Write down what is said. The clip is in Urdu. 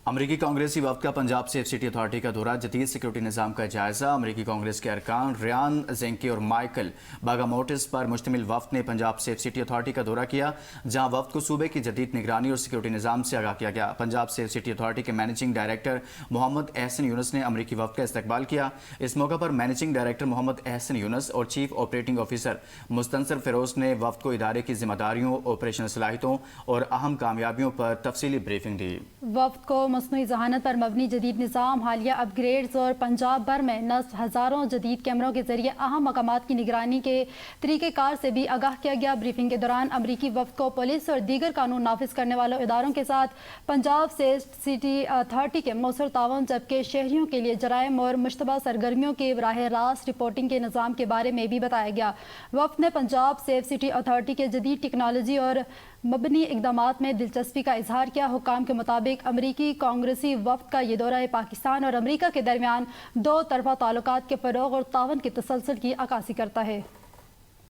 امریکی کانگریسی وفد کا پنجاب سیف سٹی اتھارٹی کا دورہ، جدید سیکورٹی نظام کا جائزہ۔ امریکی کانگریس کے ارکان ریان زینکی اور مائیکل باگاموٹس پر مشتمل وفد نے پنجاب سیف سٹی اتھارٹی کا دورہ کیا، جہاں وفد کو صوبے کی جدید نگرانی اور سیکورٹی نظام سے آگاہ کیا گیا۔ پنجاب سیف سٹی اتھارٹی کے مینیجنگ ڈائریکٹر محمد احسن یونس نے امریکی وفد کا استقبال کیا۔ اس موقع پر مینیجنگ ڈائریکٹر محمد احسن یونس اور chief operating officer Mustansar Feroz نے وفد کو ادارے کی ذمہ داریوں، آپریشنل صلاحیتوں اور اہم کامیابیوں پر تفصیلی بریفنگ دی۔ وفد کو مصنوعی ذہانت پر مبنی جدید نظام، حالیہ اپ گریڈز اور پنجاب بھر میں نصب ہزاروں جدید کیمروں کے ذریعے اہم مقامات کی نگرانی کے طریقہ کار سے بھی آگاہ کیا گیا۔ بریفنگ کے دوران امریکی وفد کو پولیس اور دیگر قانون نافذ کرنے والوں اداروں کے ساتھ پنجاب سیف سٹی اتھارٹی کے مؤثر تعاون، جبکہ شہریوں کے لیے جرائم اور مشتبہ سرگرمیوں کے براہ راست رپورٹنگ کے نظام کے بارے میں بھی بتایا گیا۔ وفد نے پنجاب سیف سٹی اتھارٹی کے جدید ٹیکنالوجی اور مبنی اقدامات میں دلچسپی کا اظہار کیا۔ حکام کے مطابق امریکی کانگریسی وفد کا یہ دورہ پاکستان اور امریکہ کے درمیان دو طرفہ تعلقات کے فروغ اور تعاون کے تسلسل کی عکاسی کرتا ہے۔